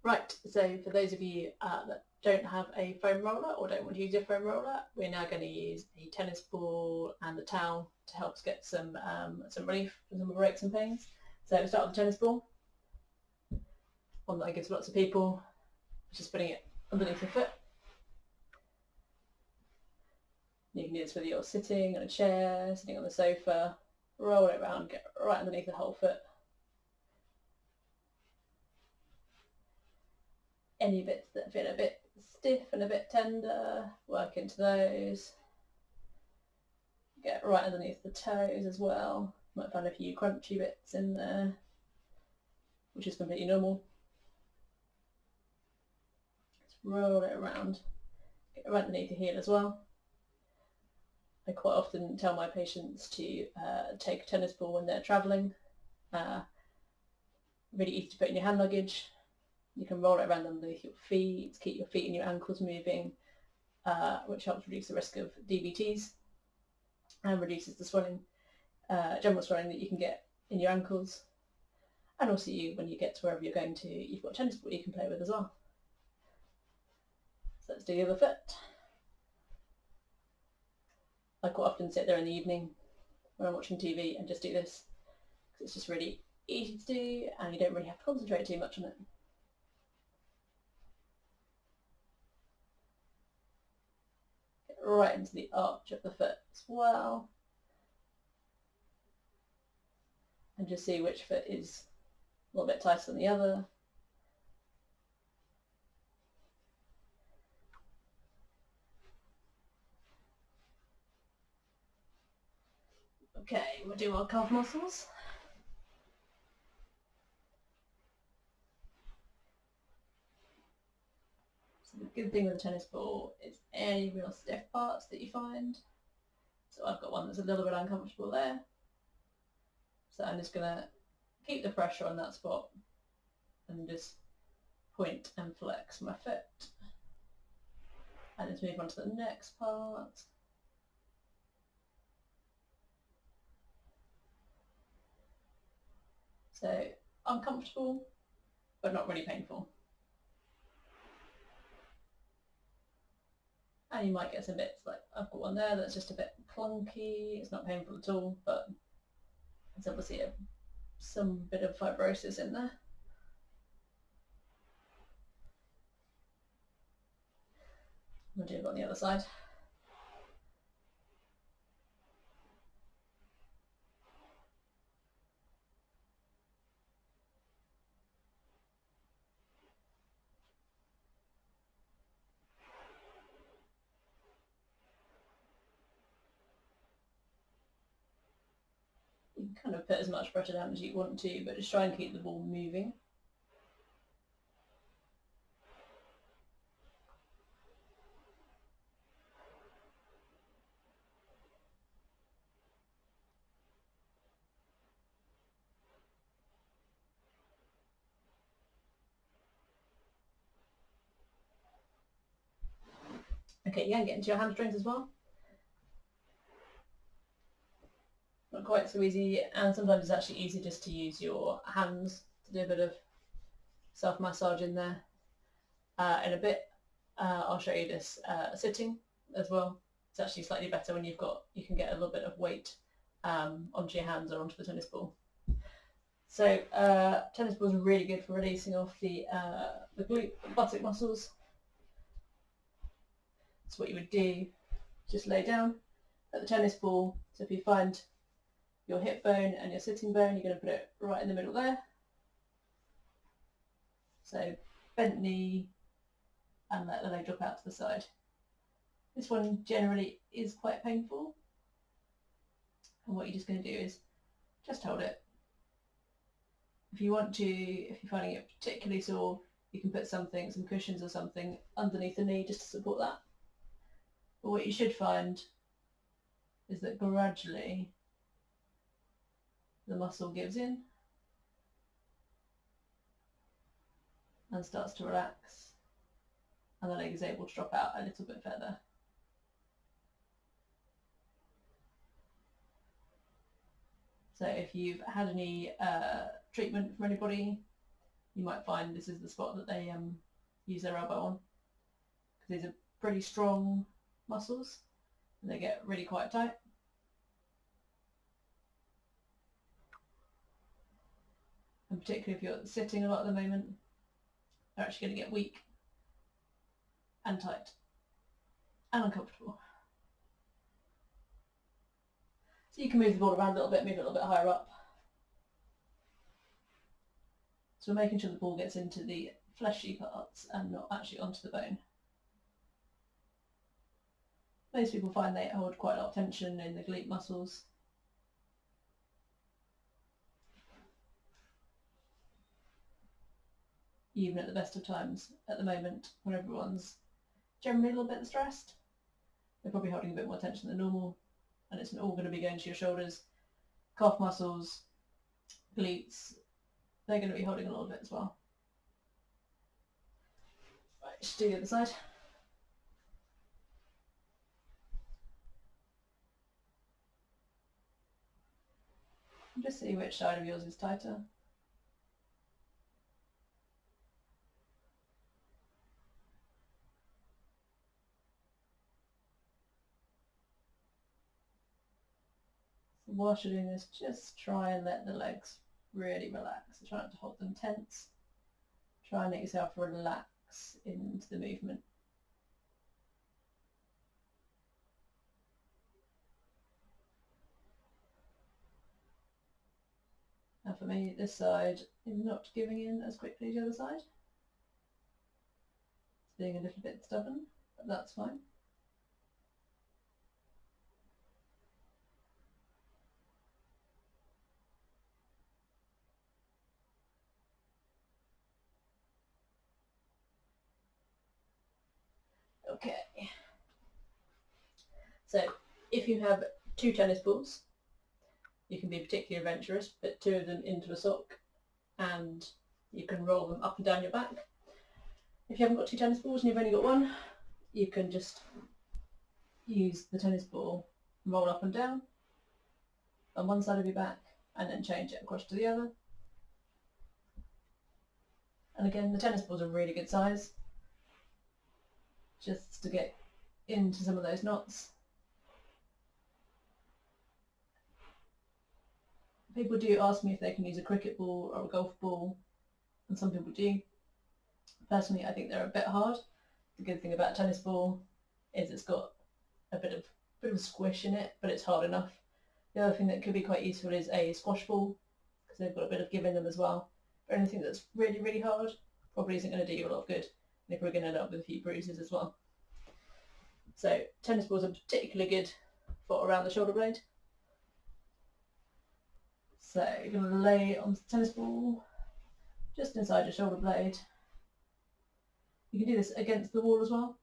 Right, so for those of you that don't have a foam roller or don't want to use your foam roller, we're now going to use a tennis ball and a towel to help us get some relief from some of our aches and pains. So we start with the tennis ball, one that I give to lots of people, just putting it underneath your foot. You can do this whether you're sitting on a chair, sitting on the sofa, roll it around, get right underneath the whole foot. Any bits that feel a bit stiff and a bit tender, work into those. Get right underneath the toes as well. Might find a few crunchy bits in there, which is completely normal. Just roll it around. Get right underneath your heel as well. I quite often tell my patients to take a tennis ball when they're travelling. Really easy to put in your hand luggage. You can roll it around underneath your feet, keep your feet and your ankles moving, which helps reduce the risk of DVTs and reduces the swelling, general swelling that you can get in your ankles. And also when you get to wherever you're going to, you've got a tennis ball you can play with as well. So let's do the other foot. I quite often sit there in the evening when I'm watching TV and just do this because it's just really easy to do and you don't really have to concentrate too much on it. Get right into the arch of the foot as well. And just see which foot is a little bit tighter than the other. Okay, we'll do our calf muscles. So the good thing with the tennis ball is any real stiff parts that you find. So I've got one that's a little bit uncomfortable there. So I'm just going to keep the pressure on that spot and just point and flex my foot. And let's move on to the next part. So uncomfortable, but not really painful. And you might get some bits, like I've got one there that's just a bit clunky. It's not painful at all, but it's obviously some bit of fibrosis in there. We'll do it on the other side. You can kind of put as much pressure down as you want to, but just try and keep the ball moving. Okay, you can get into your hamstrings as well. Not quite so easy, and sometimes it's actually easy just to use your hands to do a bit of self-massage in there. In a bit, I'll show you this sitting as well. It's actually slightly better when you can get a little bit of weight onto your hands or onto the tennis ball. So tennis balls are really good for releasing off the glute buttock muscles. So what you would do, just lay down at the tennis ball. So if you find your hip bone and your sitting bone, you're going to put it right in the middle there. So bent knee and let the leg drop out to the side. This one generally is quite painful. And what you're just going to do is just hold it. If you want to, if you're finding it particularly sore, you can put some cushions or something underneath the knee just to support that. But what you should find is that gradually the muscle gives in and starts to relax, and the leg is able to drop out a little bit further. So if you've had any treatment from anybody, you might find this is the spot that they use their elbow on, because these are pretty strong muscles and they get really quite tight. And particularly if you're sitting a lot at the moment, they're actually going to get weak and tight and uncomfortable. So you can move the ball around a little bit, move it a little bit higher up. So we're making sure the ball gets into the fleshy parts and not actually onto the bone. Most people find they hold quite a lot of tension in the glute muscles. Even at the best of times, at the moment, when everyone's generally a little bit stressed, they're probably holding a bit more tension than normal, and it's all going to be going to your shoulders, calf muscles, glutes. They're going to be holding a lot of it as well. Right, just do the other side. And just see which side of yours is tighter. So whilst you're doing this, just try and let the legs really relax. So try not to hold them tense. Try and let yourself relax into the movement. And for me, this side is not giving in as quickly as the other side. It's being a little bit stubborn, but that's fine. Okay. So if you have 2 tennis balls, you can be particularly adventurous, put 2 of them into a sock and you can roll them up and down your back. If you haven't got 2 tennis balls and you've only got 1, you can just use the tennis ball, roll up and down on one side of your back and then change it across to the other. And again, the tennis balls are really good size, just to get into some of those knots. People do ask me if they can use a cricket ball or a golf ball, and some people do. Personally, I think they're a bit hard. The good thing about a tennis ball is it's got a bit of squish in it, but it's hard enough. The other thing that could be quite useful is a squash ball, because they've got a bit of give in them as well. But anything that's really, really hard probably isn't going to do you a lot of good. You're probably going to end up with a few bruises as well. So tennis balls are particularly good for around the shoulder blade. So you're going to lay on the tennis ball just inside your shoulder blade. You can do this against the wall as well.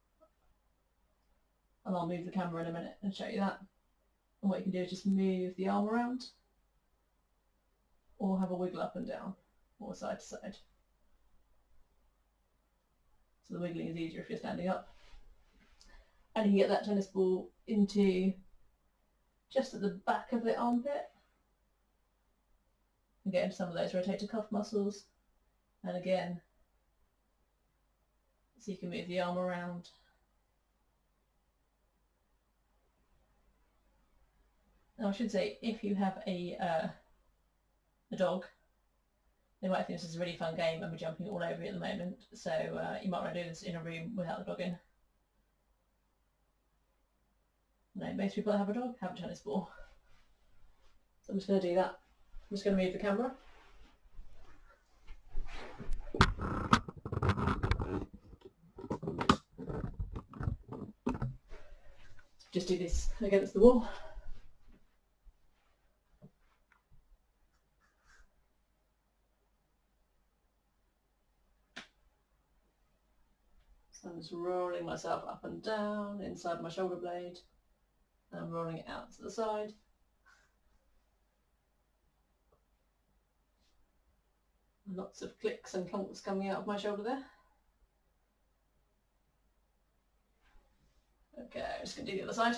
And I'll move the camera in a minute and show you that. And what you can do is just move the arm around or have a wiggle up and down or side to side. So the wiggling is easier if you're standing up. And you can get that tennis ball into just at the back of the armpit and get into some of those rotator cuff muscles. And again, so you can move the arm around. Now I should say, if you have a dog, they might think this is a really fun game and we're jumping all over you at the moment, so you might want to do this in a room without the dog in. No, most people that have a dog have a tennis ball. So I'm just going to do that. I'm just going to move the camera. Just do this against the wall. So I'm just rolling myself up and down inside my shoulder blade and rolling it out to the side. Lots of clicks and clunks coming out of my shoulder there. Okay, I'm just going to do the other side.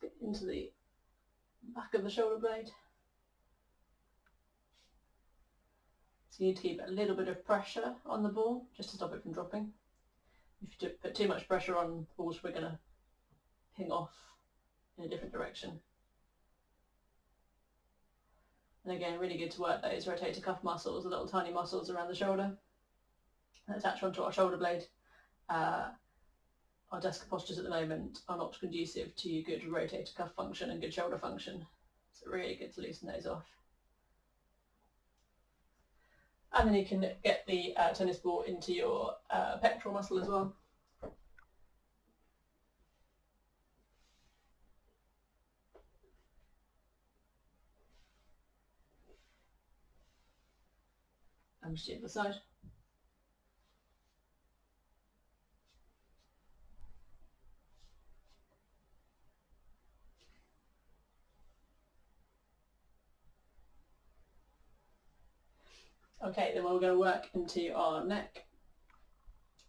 Let's get into the back of the shoulder blade. So you need to keep a little bit of pressure on the ball just to stop it from dropping. If you put too much pressure on balls, we're going to ping off in a different direction. And again, really good to work those rotator cuff muscles, the little tiny muscles around the shoulder that attach onto our shoulder blade. Our desk postures at the moment are not conducive to good rotator cuff function and good shoulder function. So really good to loosen those off. And then you can get the tennis ball into your pectoral muscle as well. And just the other side. Okay, then we're going to work into our neck.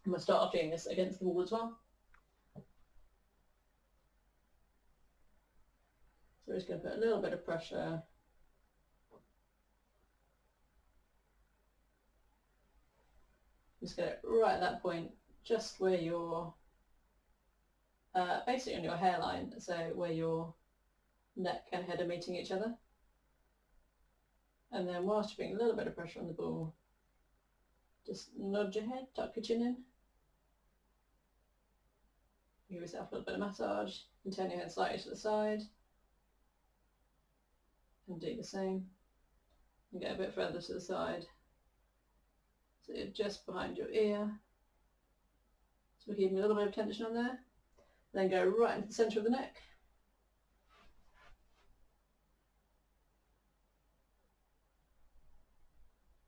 And we'll start off doing this against the wall as well. So we're just going to put a little bit of pressure. Just get it right at that point, just where your, basically on your hairline, so where your neck and head are meeting each other. And then whilst you're putting a little bit of pressure on the ball, just nod your head, tuck your chin in. Give yourself a little bit of massage, and turn your head slightly to the side. And do the same. And get a bit further to the side. So you're just behind your ear. So we're keeping a little bit of tension on there. Then go right into the centre of the neck.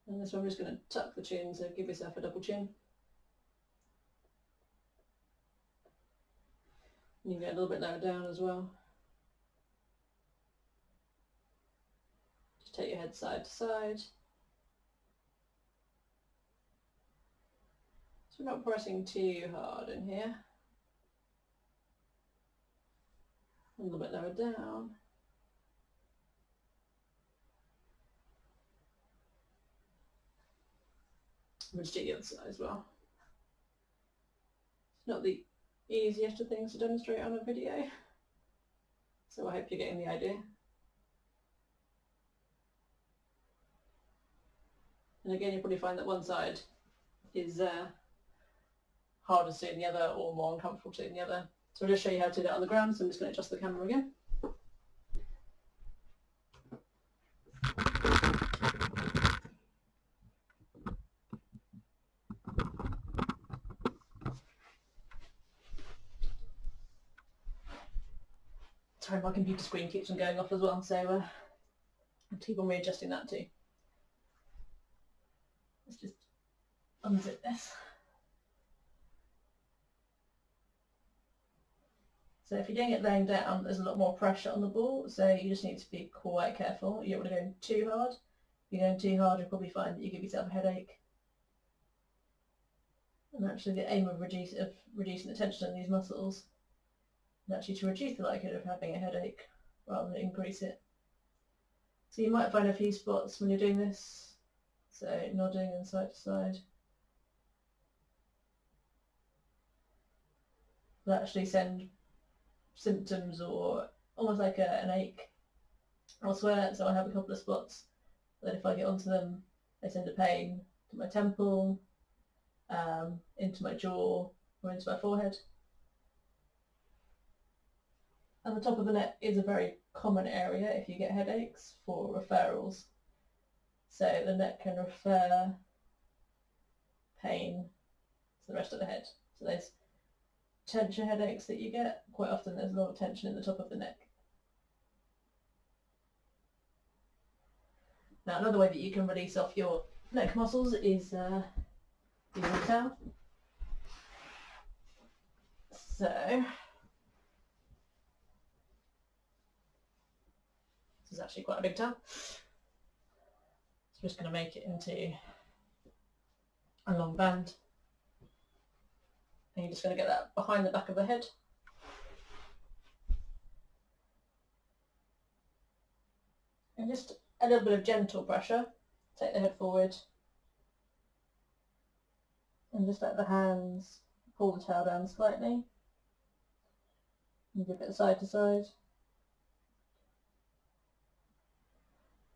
And this one I'm just going to tuck the chin, so give yourself a double chin. And you can get a little bit lower down as well. Just take your head side to side. So we're not pressing too hard in here. A little bit lower down. We'll just do the other side as well. It's not the easiest of things to demonstrate on a video, so I hope you're getting the idea. And again, you'll probably find that one side is harder to do than the other, or more uncomfortable to do than the other. So I'll just show you how to do that on the ground, so I'm just going to adjust the camera again. Sorry, my computer screen keeps on going off as well, so I'll keep on readjusting that too. Let's just unzip this. So if you're doing it laying down, there's a lot more pressure on the ball, so you just need to be quite careful. You don't want to go too hard. If you're going too hard, you'll probably find that you give yourself a headache. And actually the aim of reducing the tension in these muscles is actually to reduce the likelihood of having a headache rather than increase it. So you might find a few spots when you're doing this, so nodding and side to side, will actually send symptoms or almost like an ache elsewhere. So I have a couple of spots that if I get onto them, they send a pain to my temple, into my jaw or into my forehead. And the top of the neck is a very common area if you get headaches for referrals. So the neck can refer pain to the rest of the head. So there's tension headaches that you get. Quite often there's a lot of tension in the top of the neck. Now another way that you can release off your neck muscles is using a towel. So this is actually quite a big towel. So I'm just going to make it into a long band. And you're just going to get that behind the back of the head. And just a little bit of gentle pressure. Take the head forward and just let the hands pull the tail down slightly. And give it side to side.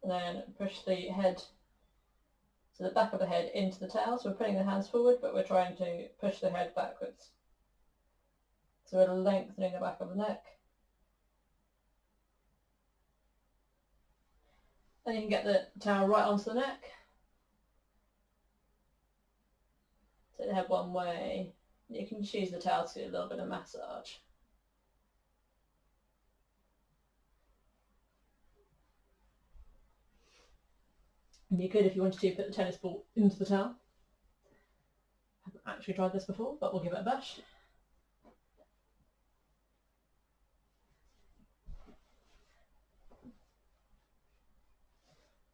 And then push the head, so the back of the head into the tail. So we're putting the hands forward, but we're trying to push the head backwards. So we're lengthening the back of the neck. Then you can get the towel right onto the neck. Take the head one way. You can just use the towel to do a little bit of massage. And you could, if you wanted to, put the tennis ball into the towel. I haven't actually tried this before, but we'll give it a bash.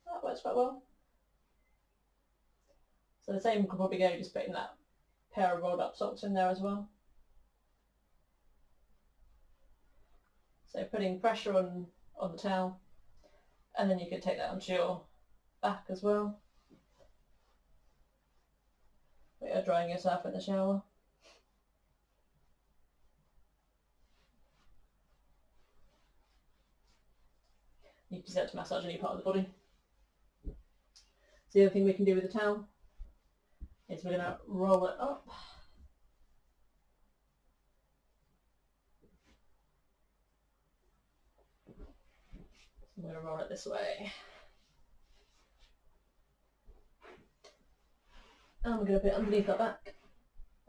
That works quite well. So the same could probably go just putting that pair of rolled up socks in there as well. So putting pressure on the towel, and then you could take that onto your back as well. But you're drying yourself in the shower. You can use that to massage any part of the body. So the other thing we can do with the towel is we're going to roll it up. I'm going to roll it this way. And we're going to put it underneath our back.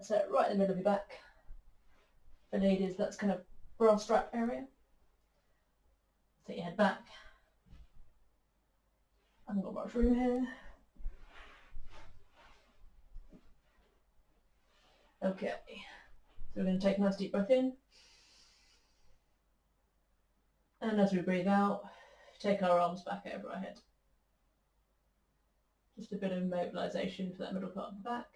So right in the middle of your back. For ladies, that's kind of bra strap area. Take your head back. I haven't got much room here. Okay, so we're going to take a nice deep breath in. And as we breathe out, take our arms back over our head. Just a bit of mobilisation for that middle part of the back.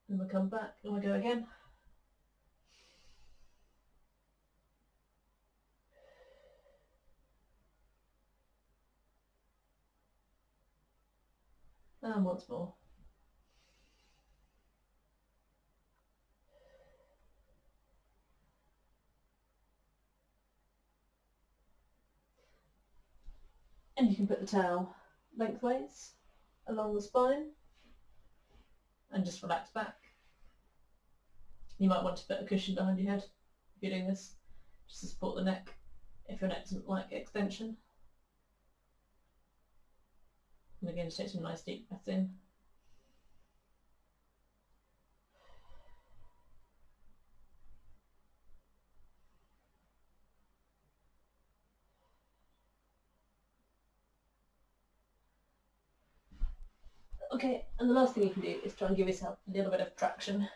And we'll come back and we'll go again. And once more. And you can put the towel lengthways along the spine and just relax back. You might want to put a cushion behind your head if you're doing this, just to support the neck if your neck doesn't like extension. And again, just take some nice deep breaths in. Okay, and the last thing you can do is try and give yourself a little bit of traction.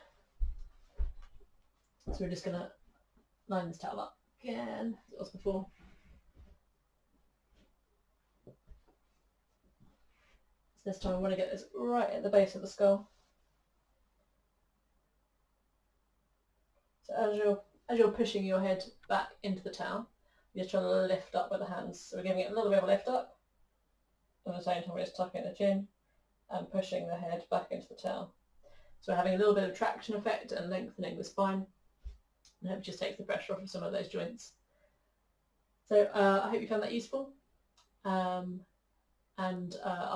So we're just going to line this towel up again, as it was before. So this time I want to get this right at the base of the skull. So as you're pushing your head back into the towel, you're just trying to lift up with the hands. So we're giving it a little bit of a lift up. At the same time we're just tucking the chin and pushing the head back into the towel. So we're having a little bit of traction effect and lengthening the spine. And I hope it just takes the pressure off of some of those joints. So I hope you found that useful. I'll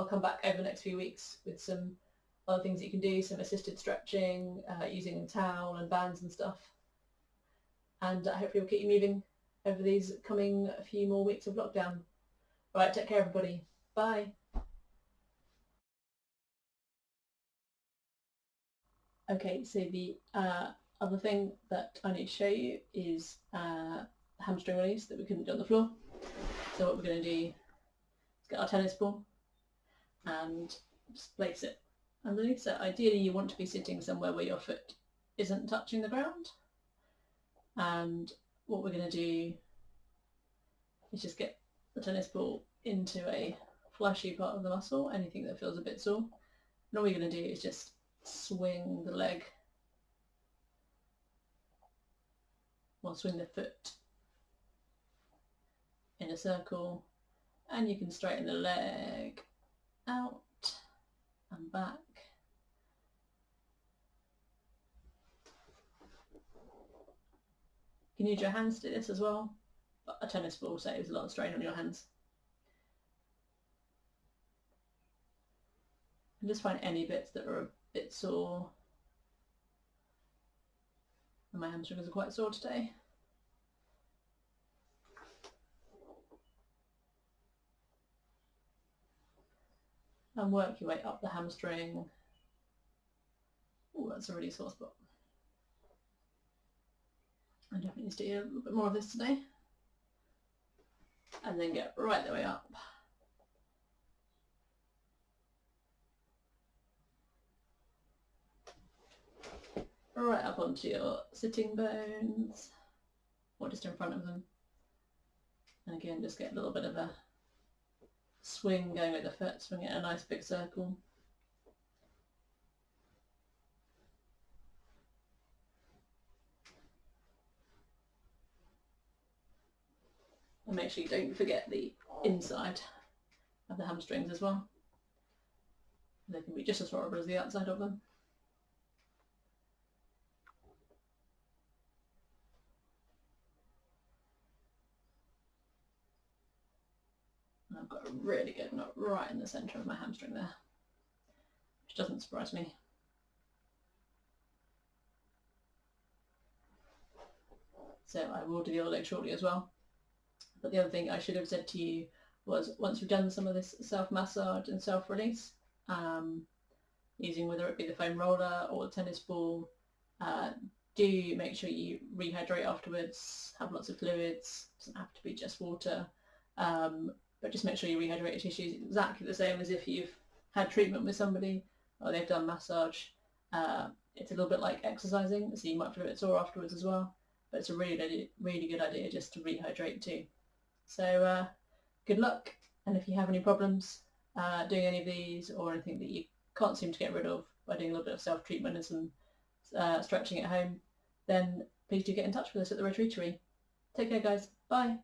come back over the next few weeks with some other things that you can do, some assisted stretching, using the towel and bands and stuff. And hopefully we'll keep you moving over these coming few more weeks of lockdown. All right, take care everybody. Bye. Okay, so the other thing that I need to show you is hamstring release that we couldn't do on the floor. So what we're going to do is get our tennis ball and just place it underneath. So ideally you want to be sitting somewhere where your foot isn't touching the ground. And what we're going to do is just get the tennis ball into a fleshy part of the muscle, anything that feels a bit sore. And all we're going to do is just swing the leg, or swing the foot in a circle, and you can straighten the leg out and back. You can use your hands to do this as well, but a tennis ball saves a lot of strain on your hands. And just find any bits that are a bit sore. And my hamstrings are quite sore today. And work your way up the hamstring. Oh, that's a really sore spot. I definitely need to do a little bit more of this today. And then get right the way up. Right up onto your sitting bones, or just in front of them. And again, just get a little bit of a swing going with the foot, swing it in a nice big circle. And make sure you don't forget the inside of the hamstrings as well. They can be just as horrible as the outside of them. And I've got a really good knot right in the centre of my hamstring there, which doesn't surprise me. So I will do the other leg shortly as well. But the other thing I should have said to you was, once you've done some of this self-massage and self-release, using whether it be the foam roller or the tennis ball, do make sure you rehydrate afterwards, have lots of fluids. It doesn't have to be just water, but just make sure you rehydrate your tissues exactly the same as if you've had treatment with somebody or they've done massage. It's a little bit like exercising, so you might feel a bit sore afterwards as well, but it's a really good idea just to rehydrate too. So good luck, and if you have any problems doing any of these, or anything that you can't seem to get rid of by doing a little bit of self-treatment and some stretching at home, then please do get in touch with us at the Retreatery. Take care guys, bye!